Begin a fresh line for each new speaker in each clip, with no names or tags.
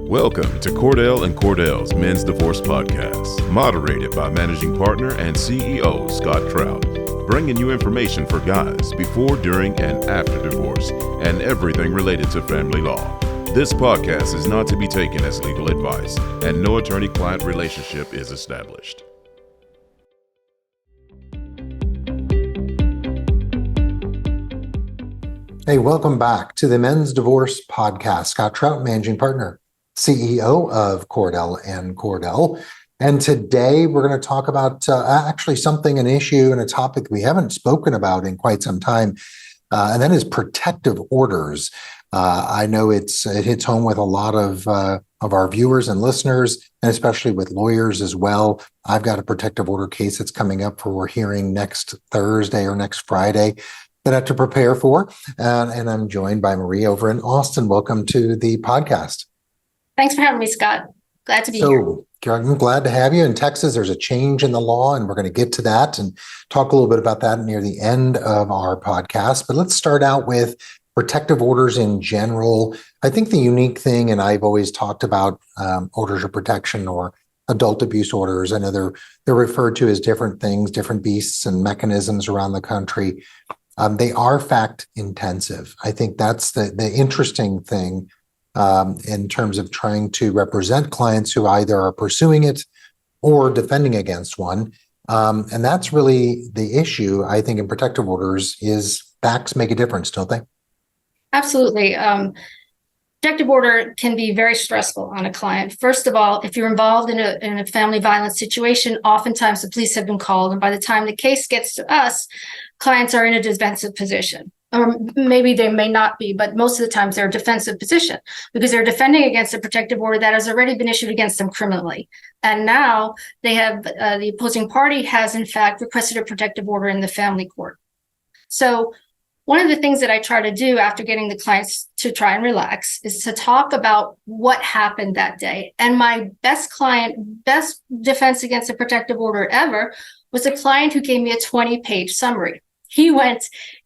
Welcome to Cordell Cordell's Men's Divorce Podcast, moderated by Managing Partner and CEO Scott Trout, bringing you information for guys before, during, and after divorce, and everything related to family law. This podcast is not to be taken as legal advice, and no attorney-client relationship is established.
Hey, welcome back to the Men's Divorce Podcast. Scott Trout, Managing Partner, CEO of Cordell Cordell. And today we're going to talk about an issue and a topic we haven't spoken about in quite some time, and that is protective orders. I know it hits home with a lot of our viewers and listeners, and especially with lawyers as well. I've got a protective order case that's coming up for hearing next Thursday or next Friday that I have to prepare for. And I'm joined by Marie over in Austin. Welcome to the podcast.
Thanks for having me, Scott. Glad to be here.
I'm glad to have you. In Texas, there's a change in the law, and we're going to get to that and talk a little bit about that near the end of our podcast. But let's start out with protective orders in general. I think the unique thing, and I've always talked about orders of protection or adult abuse orders. I know they're referred to as different things, different beasts and mechanisms around the country. They are fact intensive. I think that's the interesting thing in terms of trying to represent clients who either are pursuing it or defending against one. And that's really the issue, I think, in protective orders is facts make a difference, don't they?
Absolutely. Protective order can be very stressful on a client. First of all, if you're involved in a family violence situation, oftentimes the police have been called. And by the time the case gets to us, clients are in a defensive position. Or maybe they may not be, but most of the times they're a defensive position because they're defending against a protective order that has already been issued against them criminally. And now they have, the opposing party has in fact requested a protective order in the family court. So one of the things that I try to do after getting the clients to try and relax is to talk about what happened that day. And my best defense against a protective order ever was a client who gave me a 20-page summary. He went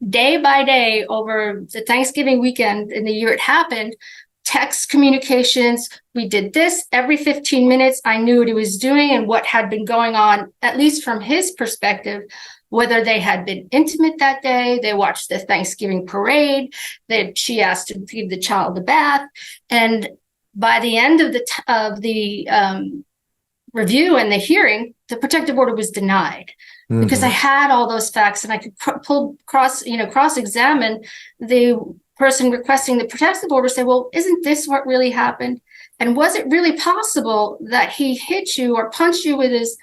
day by day over the Thanksgiving weekend in the year it happened, text communications. We did this every 15 minutes. I knew what he was doing and what had been going on, at least from his perspective, whether they had been intimate that day, they watched the Thanksgiving parade, that she asked to feed the child a bath. And by the end of the review and the hearing, the protective order was denied. Because I had all those facts and I could cross-examine the person requesting the protective order, say, well, isn't this what really happened? And was it really possible that he hit you or punched you with his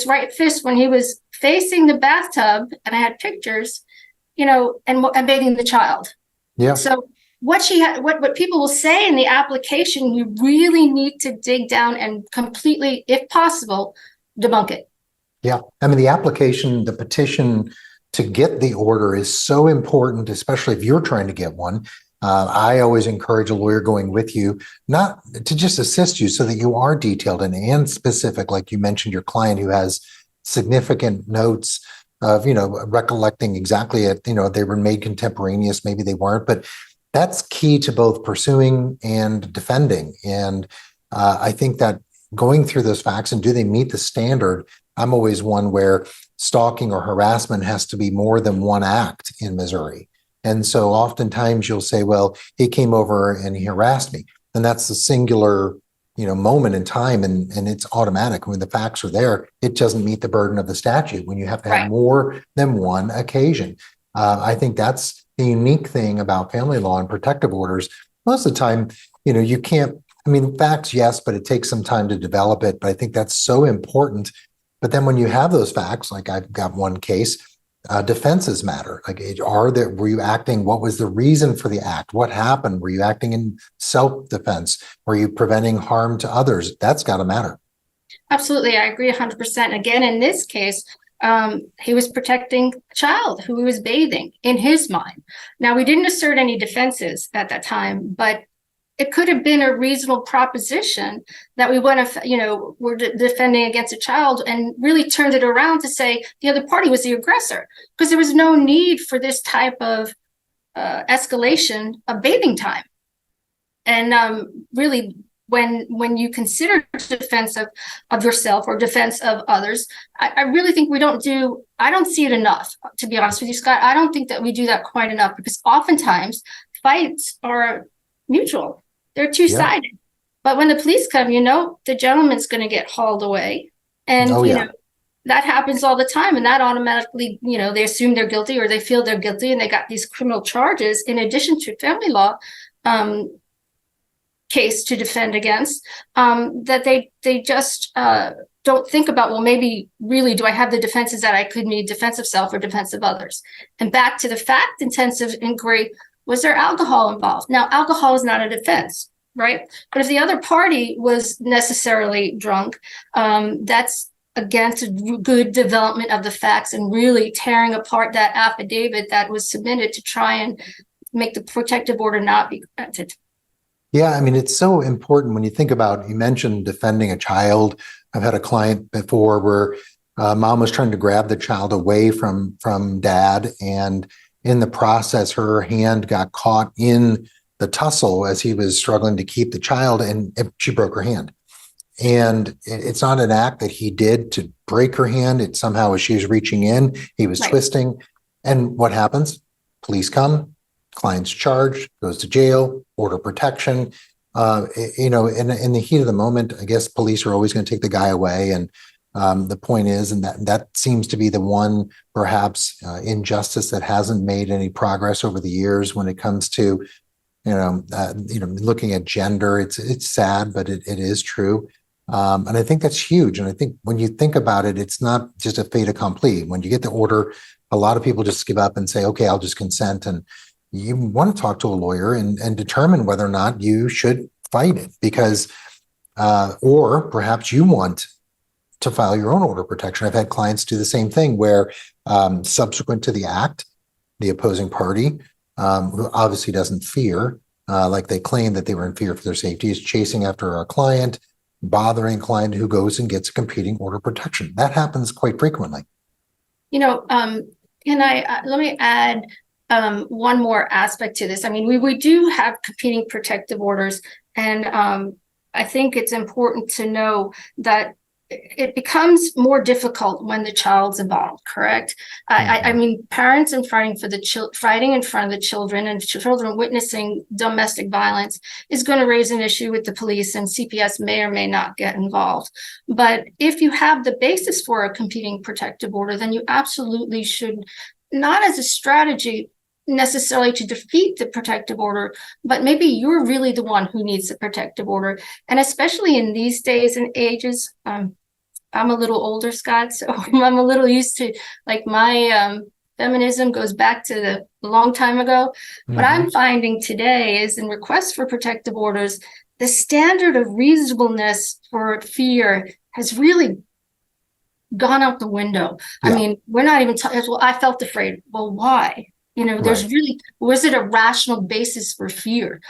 right fist when he was facing the bathtub? And I had pictures, and bathing the child. Yeah. So what people will say in the application, you really need to dig down and completely, if possible, debunk it.
Yeah. I mean, the application, the petition to get the order is so important, especially if you're trying to get one. I always encourage a lawyer going with you, not to just assist you so that you are detailed and specific, like you mentioned, your client who has significant notes of, recollecting exactly they were made contemporaneous, maybe they weren't, but that's key to both pursuing and defending. And I think that going through those facts and do they meet the standard? I'm always one where stalking or harassment has to be more than one act in Missouri. And so oftentimes you'll say, well, he came over and he harassed me. And that's a singular, moment in time. And it's automatic. When the facts are there, it doesn't meet the burden of the statute when you have to have more than one occasion. I think that's the unique thing about family law and protective orders. Most of the time, you can't, facts, yes, but it takes some time to develop it. But I think that's so important. But then when you have those facts, like I've got one case, defenses matter. Like, were you acting? What was the reason for the act? What happened? Were you acting in self-defense? Were you preventing harm to others? That's got to matter.
Absolutely. I agree 100%. Again, in this case, he was protecting a child who he was bathing in his mind. Now, we didn't assert any defenses at that time, but it could have been a reasonable proposition that we went, we're defending against a child and really turned it around to say the other party was the aggressor because there was no need for this type of escalation of bathing time. And really when you consider defense of yourself or defense of others, I really think I don't see it enough, to be honest with you, Scott. I don't think that we do that quite enough, because oftentimes fights are mutual. They're two-sided. Yeah. But when the police come, the gentleman's going to get hauled away. And, that happens all the time. And that automatically, they assume they're guilty, or they feel they're guilty, and they got these criminal charges in addition to family law case to defend against, that they just don't think about, well, maybe really, do I have the defenses that I could need, defense of self or defense of others? And back to the fact-intensive inquiry, was there alcohol involved? Now, alcohol is not a defense, right? But if the other party was necessarily drunk, that's against a good development of the facts and really tearing apart that affidavit that was submitted to try and make the protective order not be granted.
Yeah, I mean, it's so important when you think about, you mentioned defending a child. I've had a client before where mom was trying to grab the child away from dad, and in the process, her hand got caught in the tussle as he was struggling to keep the child, and she broke her hand. And it's not an act that he did to break her hand. It somehow, as she was reaching in, he was twisting. And what happens? Police come, client's charged, goes to jail, order protection. In the heat of the moment, I guess police are always going to take the guy away. And the point is, and that seems to be the one, perhaps, injustice that hasn't made any progress over the years when it comes to, looking at gender. It's sad, but it is true. And I think that's huge. And I think when you think about it, it's not just a fait accompli. When you get the order, a lot of people just give up and say, okay, I'll just consent. And you want to talk to a lawyer and determine whether or not you should fight it, because, or perhaps you want to file your own order of protection. I've had clients do the same thing where subsequent to the act, the opposing party, who obviously doesn't fear, like they claim that they were in fear for their safety, is chasing after a client, bothering a client who goes and gets a competing order of protection. That happens quite frequently.
Let me add one more aspect to this. I mean, we do have competing protective orders, and I think it's important to know that it becomes more difficult when the child's involved, correct? I mean, parents fighting in front of the children, and children witnessing domestic violence is going to raise an issue with the police, and CPS may or may not get involved. But if you have the basis for a competing protective order, then you absolutely should, not as a strategy necessarily to defeat the protective order, but maybe you're really the one who needs the protective order. And especially in these days and ages, I'm a little older, Scott, so I'm a little used to, like, my feminism goes back to the long time ago. What I'm finding today is in requests for protective orders, the standard of reasonableness for fear has really gone out the window. Yeah. I mean, we're not even talking, well, I felt afraid. Well, why? There's really, was it a rational basis for fear?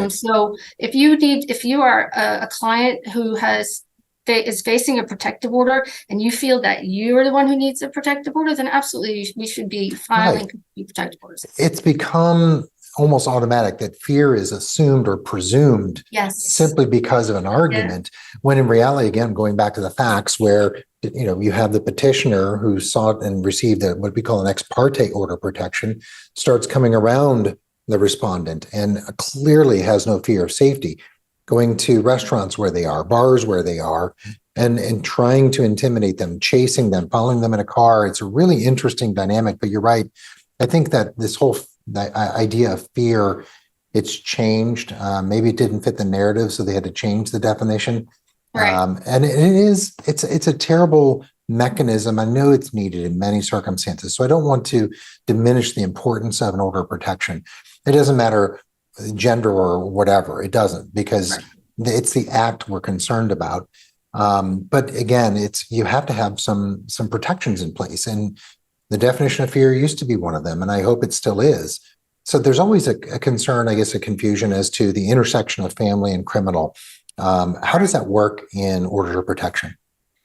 So if you are a client who is facing a protective order and you feel that you're the one who needs a protective order, then absolutely we should be filing protective orders.
It's become almost automatic that fear is assumed or presumed simply because of an argument, when in reality, again, going back to the facts, where you have the petitioner who sought and received what we call an ex parte order of protection, starts coming around the respondent and clearly has no fear of safety, going to restaurants where they are, bars where they are, and trying to intimidate them, chasing them, following them in a car. It's a really interesting dynamic, but you're right. I think that this whole idea of fear, it's changed. Maybe it didn't fit the narrative, so they had to change the definition. And it's a terrible mechanism. I know it's needed in many circumstances, so I don't want to diminish the importance of an order of protection. It doesn't matter gender or whatever, it doesn't, because it's the act we're concerned about. But again, you have to have some protections in place, and the definition of fear used to be one of them, and I hope it still is. So there's always a concern, I guess, a confusion as to the intersection of family and criminal. How does that work in order of protection?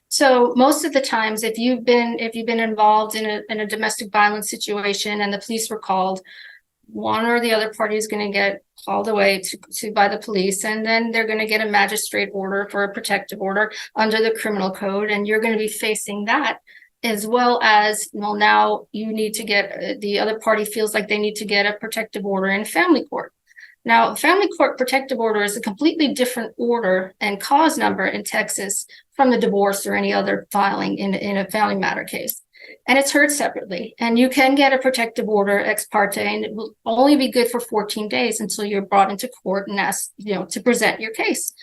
So most of the times, if you've been involved in a domestic violence situation and the police were called, one or the other party is going to get called away to by the police, and then they're going to get a magistrate order for a protective order under the criminal code, and you're going to be facing that, as well as, well, now you need to get, the other party feels like they need to get a protective order in family court. Now, family court protective order is a completely different order and cause number in Texas from the divorce or any other filing in a family matter case. And it's heard separately. And you can get a protective order ex parte, and it will only be good for 14 days until you're brought into court and asked, to present your case.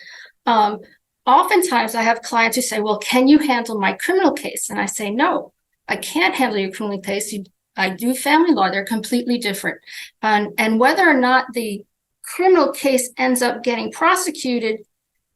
Oftentimes I have clients who say, well, can you handle my criminal case? And I say, no, I can't handle your criminal case. I do family law. They're completely different. And whether or not the criminal case ends up getting prosecuted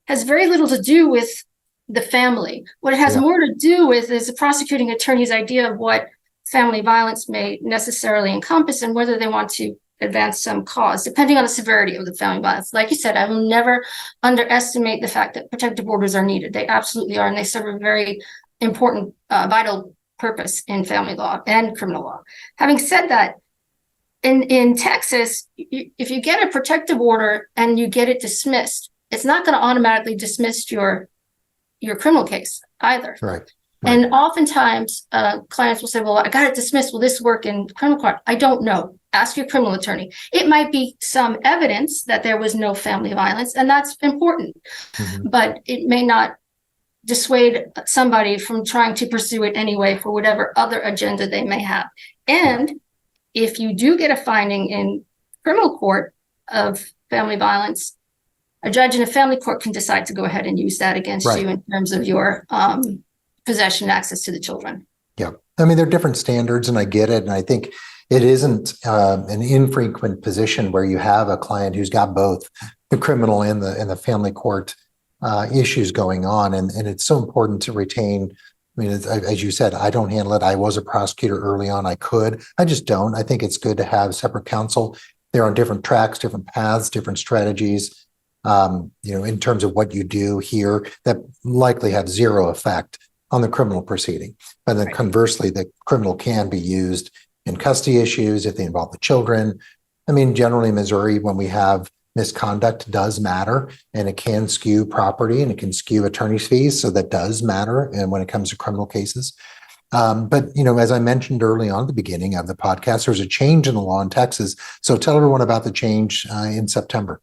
has very little to do with the family. What it has more to do with is the prosecuting attorney's idea of what family violence may necessarily encompass and whether they want to advance some cause, depending on the severity of the family violence. Like you said, I will never underestimate the fact that protective orders are needed. They absolutely are, and they serve a very important, vital purpose in family law and criminal law. Having said that, in Texas, if you get a protective order and you get it dismissed, it's not going to automatically dismiss your criminal case either.
Right.
And oftentimes clients will say, well, I got it dismissed. Will this work in criminal court? I don't know. Ask your criminal attorney. It might be some evidence that there was no family violence, and that's important, but it may not dissuade somebody from trying to pursue it anyway for whatever other agenda they may have. And if you do get a finding in criminal court of family violence, a judge in a family court can decide to go ahead and use that against you in terms of your possession, access to the children.
Yeah. I mean, there are different standards, and I get it. And I think it isn't an infrequent position where you have a client who's got both the criminal and the family court issues going on. And it's so important to retain. I mean, as you said, I don't handle it. I was a prosecutor early on. I could. I just don't. I think it's good to have separate counsel. They're on different tracks, different paths, different strategies, in terms of what you do here that likely have zero effect on the criminal proceeding. And then conversely, the criminal can be used in custody issues if they involve the children. I mean, generally in Missouri, when we have misconduct, does matter, and it can skew property and it can skew attorney's fees. So that does matter. And when it comes to criminal cases. But, as I mentioned early on at the beginning of the podcast, there's a change in the law in Texas. So tell everyone about the change in September.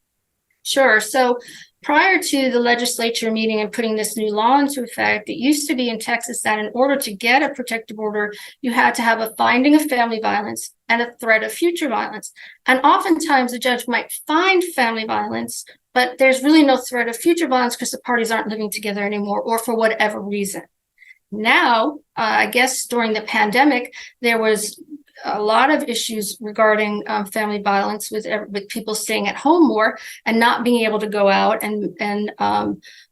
Sure. So prior to the legislature meeting and putting this new law into effect, it used to be in Texas that in order to get a protective order, you had to have a finding of family violence and a threat of future violence. And oftentimes the judge might find family violence, but there's really no threat of future violence because the parties aren't living together anymore or for whatever reason. Now, I guess during the pandemic, there was a lot of issues regarding family violence with people staying at home more and not being able to go out. And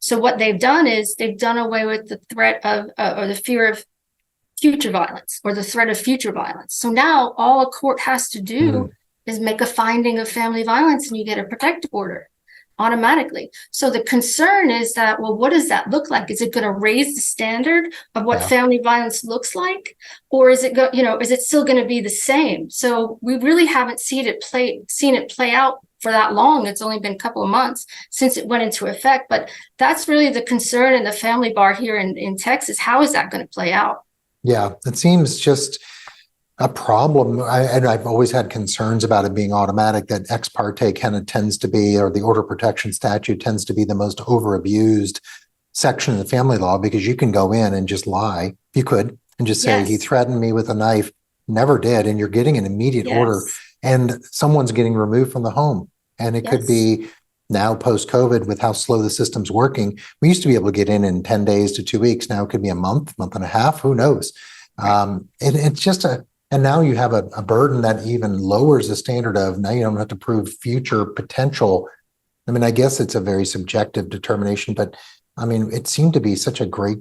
so what they've done is they've done away with the threat of or the fear of future violence or the threat of future violence. So now all a court has to do is make a finding of family violence and you get a protective order automatically. So the concern is that, well, what does that look like? Is it going to raise the standard of what family violence looks like? Or is it is it still going to be the same? So we really haven't seen it play out for that long. It's only been a couple of months since it went into effect, but that's really the concern in the family bar here in Texas. How is that going to play out?
Yeah, it seems just a problem. And I've always had concerns about it being automatic, that ex parte kind of tends to be, or the order protection statute tends to be the most overabused section of the family law, because you can go in and just lie. You could, and just say, he threatened me with a knife, never did. And you're getting an immediate order and someone's getting removed from the home. And it could be now post-COVID with how slow the system's working. We used to be able to get in 10 days to 2 weeks. Now it could be a month and a half, who knows? It's just and now you have a burden that even lowers the standard of, now you don't have to prove future potential. I mean, I guess it's a very subjective determination, but I mean, it seemed to be such a great,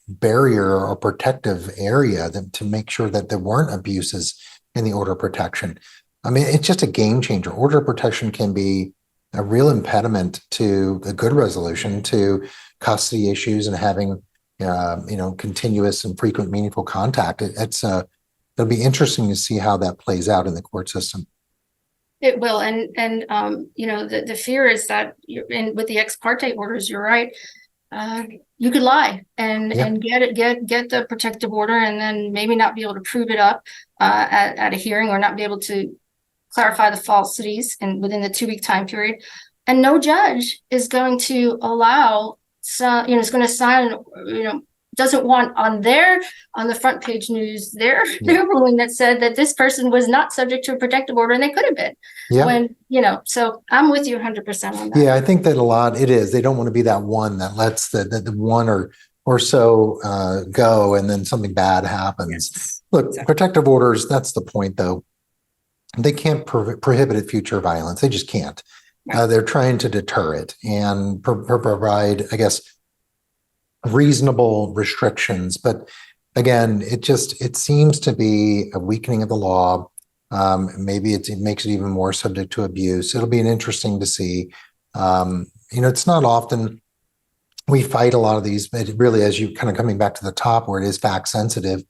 barrier or protective area to make sure that there weren't abuses in the order of protection. I mean, it's just a game changer. Order of protection can be a real impediment to a good resolution to custody issues and having, continuous and frequent meaningful contact. It'll be interesting to see how that plays out in the court system.
It will. The fear is that with the ex parte orders, you're right. You could lie and get the protective order and then maybe not be able to prove it up at a hearing, or not be able to clarify the falsities within the 2-week time period. And no judge is going to allow is going to sign, doesn't want on the front page news, their ruling that said that this person was not subject to a protective order, and they could have been.
Yeah.
So I'm with you 100% on that.
Yeah, I think that a lot it is. They don't want to be that one that lets the one or so go, and then something bad happens.
Yes.
Look,
Exactly.
Protective orders, that's the point, though. They can't prohibit future violence. They just can't.
Right.
They're trying to deter it and provide, I guess, reasonable restrictions. But again, it seems to be a weakening of the law. Maybe it makes it even more subject to abuse. It'll be interesting to see. It's not often we fight a lot of these, but really, as you kind of coming back to the top where it is fact sensitive,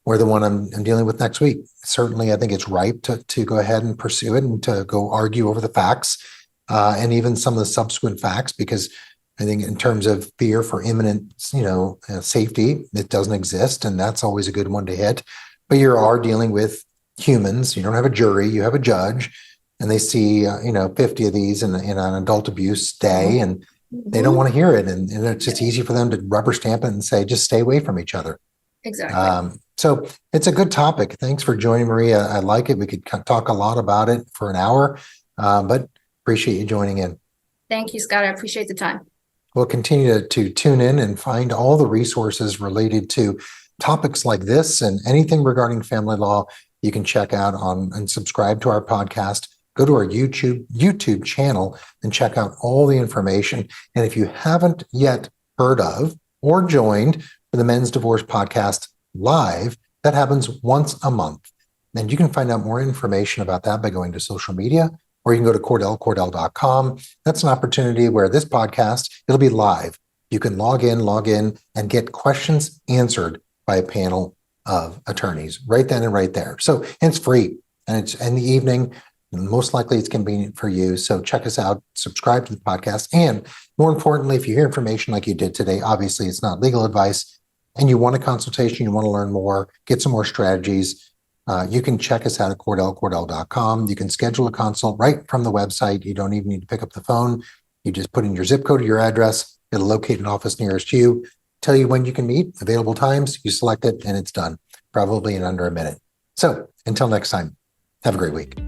or the one I'm dealing with next week, certainly I think it's ripe to go ahead and pursue it and to go argue over the facts and even some of the subsequent facts, because I think in terms of fear for imminent, safety, it doesn't exist. And that's always a good one to hit. But you are dealing with humans. You don't have a jury, you have a judge, and they see, 50 of these in an adult abuse day, and they don't want to hear it. And it's just easy for them to rubber stamp it and say, just stay away from each other.
Exactly.
So it's a good topic. Thanks for joining, Maria. I like it. We could talk a lot about it for an hour, but appreciate you joining in.
Thank you, Scott. I appreciate the time.
We'll continue to tune in and find all the resources related to topics like this and anything regarding family law. You can check out and subscribe to our podcast. Go to our YouTube channel and check out all the information. And if you haven't yet heard of or joined for the Men's Divorce Podcast Live, that happens once a month. And you can find out more information about that by going to social media, or you can go to CordellCordell.com. That's an opportunity where this podcast, it'll be live. You can log in, and get questions answered by a panel of attorneys right then and right there. So it's free, and it's in the evening. Most likely it's convenient for you. So check us out, subscribe to the podcast. And more importantly, if you hear information like you did today, obviously it's not legal advice, and you want a consultation, you want to learn more, get some more strategies, you can check us out at CordellCordell.com. You can schedule a consult right from the website. You don't even need to pick up the phone. You just put in your zip code or your address. It'll locate an office nearest you, tell you when you can meet, available times, you select it, and it's done, probably in under a minute. So until next time, have a great week.